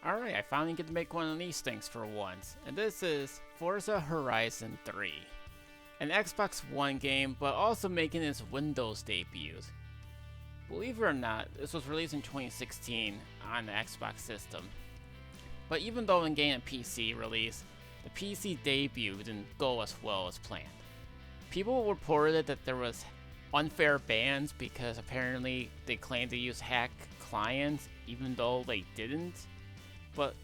Alright, I finally get to make one of these things for once, and this is Forza Horizon 3. An Xbox One game, but also making its Windows debut. Believe it or not, this was released in 2016 on the Xbox system. But even though in getting a PC release, the PC debut didn't go as well as planned. People reported that there was unfair bans because apparently they claimed to use hack clients even though they didn't. But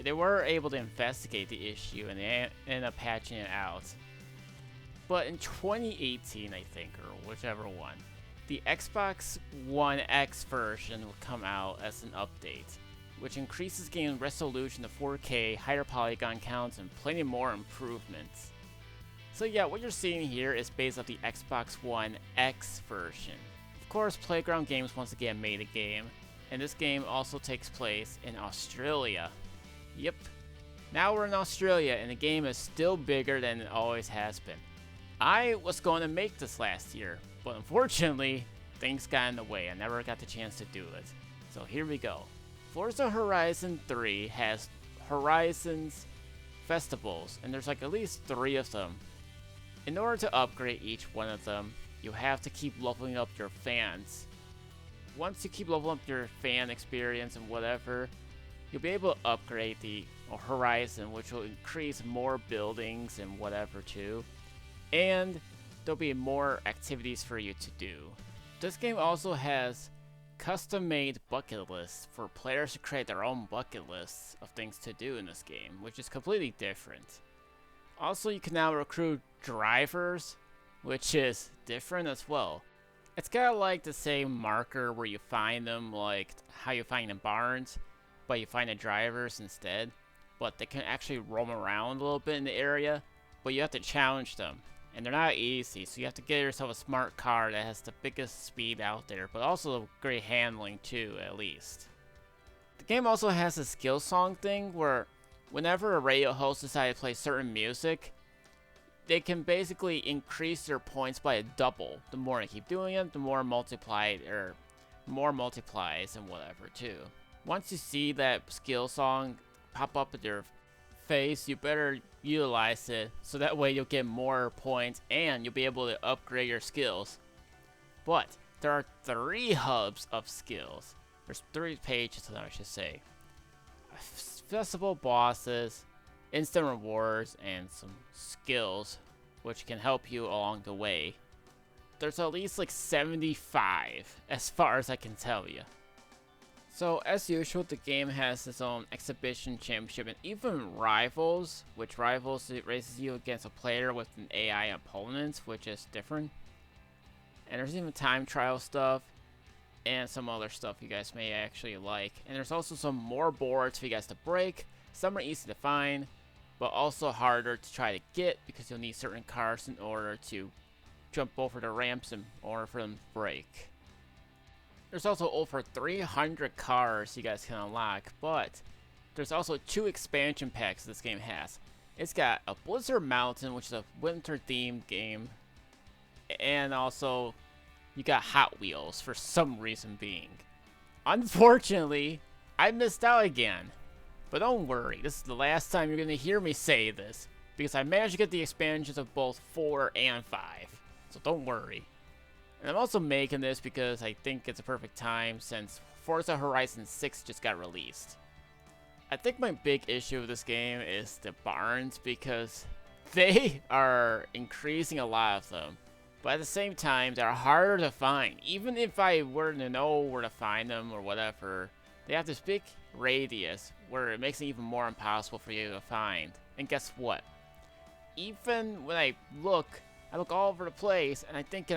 they were able to investigate the issue and they ended up patching it out. But in 2018, I think, or whichever one, the Xbox One X version will come out as an update, which increases game resolution to 4K, higher polygon counts, and plenty more improvements. So yeah, what you're seeing here is based off the Xbox One X version. Of course, Playground Games once again made a game, and this game also takes place in Australia. Yep. Now we're in Australia, and the game is still bigger than it always has been. I was going to make this last year, but unfortunately, things got in the way. I never got the chance to do it. So here we go. Forza Horizon 3 has Horizons festivals, and there's like at least 3 of them. In order to upgrade each one of them, you have to keep leveling up your fans. Once you keep leveling up your fan experience and whatever, you'll be able to upgrade the Horizon, which will increase more buildings and whatever too. And there'll be more activities for you to do. This game also has custom-made bucket lists for players to create their own bucket lists of things to do in this game, which is completely different. Also, you can now recruit drivers, which is different as well. It's kind of like the same marker where you find them, like how you find in barns, but you find the drivers instead. But they can actually roam around a little bit in the area, but you have to challenge them. And they're not easy, so you have to get yourself a smart car that has the biggest speed out there, but also great handling too, at least. The game also has a skill song thing where whenever a radio host decides to play certain music, they can basically increase their points by a double. The more they keep doing it, the more multiplies and whatever too. Once you see that skill song pop up at your face, you better utilize it so that way you'll get more points and you'll be able to upgrade your skills. But there are 3 hubs of skills. There's 3 pages of them, I should say. Festival bosses, instant rewards, and some skills which can help you along the way. There's at least like 75 as far as I can tell you. So as usual, the game has its own exhibition, championship, and even rivals, which rivals it races you against a player with an AI opponent, which is different. And there's even time trial stuff and some other stuff you guys may actually like. And there's also some more boards for you guys to break. Some are easy to find, but also harder to try to get because you'll need certain cars in order to jump over the ramps in order for them to break. There's also over 300 cars you guys can unlock, but there's also 2 expansion packs this game has. It's got a Blizzard Mountain, which is a winter-themed game, and also you got Hot Wheels for some reason being. Unfortunately, I missed out again. But don't worry, this is the last time you're going to hear me say this, because I managed to get the expansions of both 4 and 5, so don't worry. And I'm also making this because I think it's a perfect time since Forza Horizon 6 just got released. I think my big issue with this game is the barns because they are increasing a lot of them. But at the same time, they're harder to find. Even if I were to know where to find them or whatever, they have this big radius where it makes it even more impossible for you to find. And guess what? Even when I look all over the place, and I think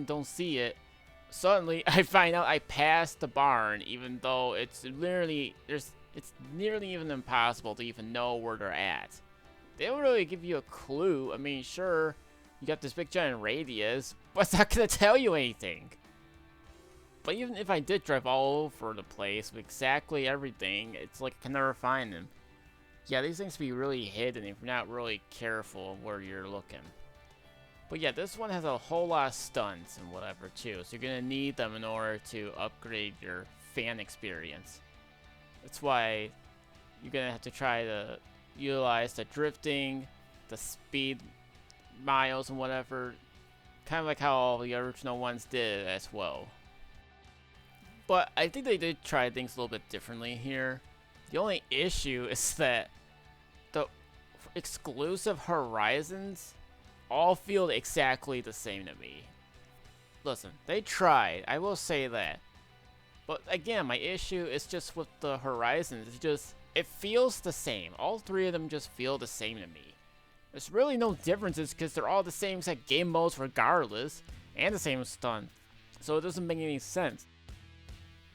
don't see it. Suddenly, I find out I passed the barn, even though it's nearly even impossible to even know where they're at. They don't really give you a clue. I mean, sure, you got this big giant radius, but it's not gonna tell you anything. But even if I did drive all over the place with exactly everything, it's like I can never find them. Yeah, these things can be really hidden if you're not really careful where you're looking. But yeah, this one has a whole lot of stunts and whatever too, so you're gonna need them in order to upgrade your fan experience. That's why you're gonna have to try to utilize the drifting, the speed miles and whatever, kind of like how all the original ones did as well. But I think they did try things a little bit differently here. The only issue is that the exclusive Horizons all feel exactly the same to me. Listen, they tried, I will say that. But again, my issue is just with the Horizons. It's just, it feels the same. All three of them just feel the same to me. There's really no differences because they're all the same exact game modes regardless, and the same stunt. So it doesn't make any sense.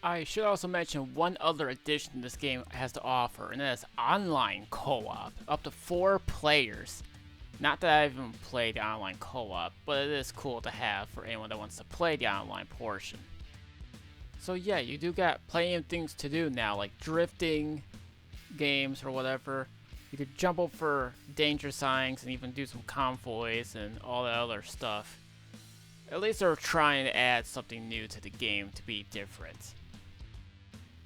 I should also mention one other addition this game has to offer, and that is online co-op, up to 4 players. Not that I've even played the online co-op, but it is cool to have for anyone that wants to play the online portion. So yeah, you do got plenty of things to do now, like drifting games or whatever. You could jump over danger signs and even do some convoys and all that other stuff. At least they're trying to add something new to the game to be different.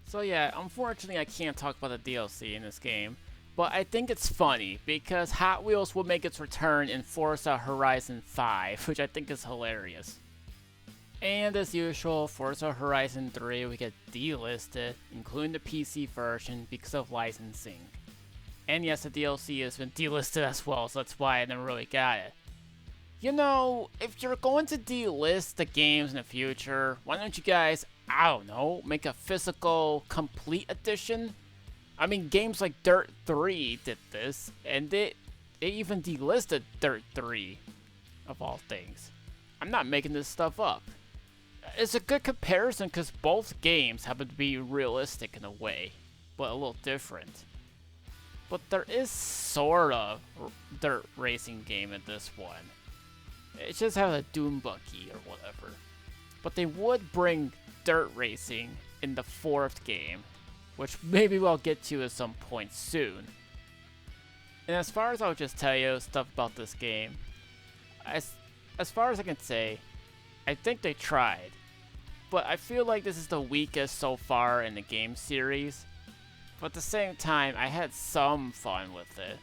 So yeah, unfortunately I can't talk about the DLC in this game, but I think it's funny because Hot Wheels will make its return in Forza Horizon 5, which I think is hilarious. And as usual, Forza Horizon 3 will get delisted, including the PC version because of licensing. And yes, the DLC has been delisted as well, so that's why I never really got it. You know, if you're going to delist the games in the future, why don't you guys, I don't know, make a physical complete edition? I mean, games like Dirt 3 did this, and they even delisted Dirt 3, of all things. I'm not making this stuff up. It's a good comparison because both games happen to be realistic in a way, but a little different. But there is sort of dirt racing game in this one. It just has a Doom Buggy or whatever. But they would bring dirt racing in the 4th game, which maybe we'll get to at some point soon. And as far as I'll just tell you stuff about this game, as far as I can say, I think they tried. But I feel like this is the weakest so far in the game series. But at the same time, I had some fun with it.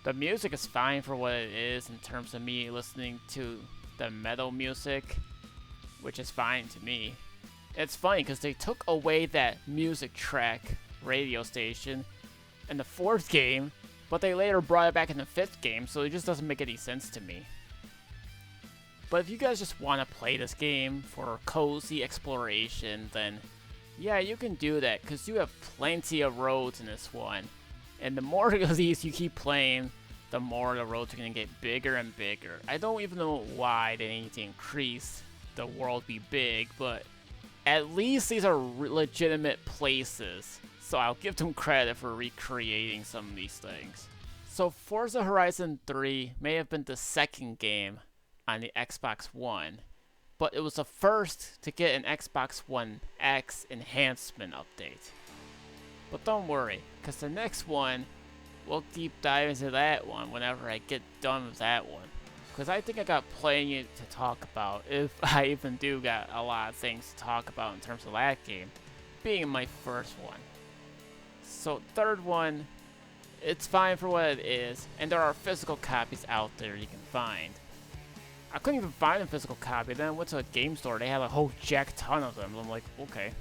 The music is fine for what it is in terms of me listening to the metal music, which is fine to me. It's funny because they took away that music track radio station in the 4th game, but they later brought it back in the 5th game, so it just doesn't make any sense to me. But if you guys just want to play this game for cozy exploration, then yeah, you can do that because you have plenty of roads in this one. And the more of these you keep playing, the more the roads are going to get bigger and bigger. I don't even know why they need to increase the world be big, but at least these are legitimate places. So I'll give them credit for recreating some of these things. So Forza Horizon 3 may have been the 2nd game on the Xbox One, but it was the first to get an Xbox One X enhancement update. But don't worry, because the next one, we'll deep dive into that one whenever I get done with that one. Because I think I got plenty to talk about, if I even do got a lot of things to talk about in terms of that game, being my first one. So 3rd one, it's fine for what it is, and there are physical copies out there you can find. I couldn't even find a physical copy, then I went to a game store, they had a whole jack ton of them, I'm like, okay.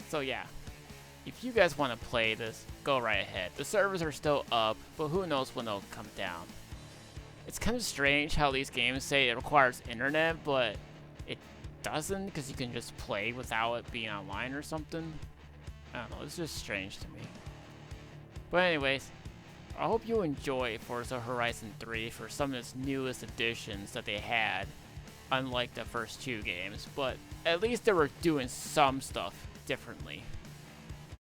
So yeah, if you guys want to play this, go right ahead. The servers are still up, but who knows when they'll come down. It's kind of strange how these games say it requires internet, but it doesn't, because you can just play without it being online or something. I don't know, it's just strange to me. But anyways, I hope you enjoy Forza Horizon 3 for some of its newest additions that they had, unlike the first 2 games, but at least they were doing some stuff differently.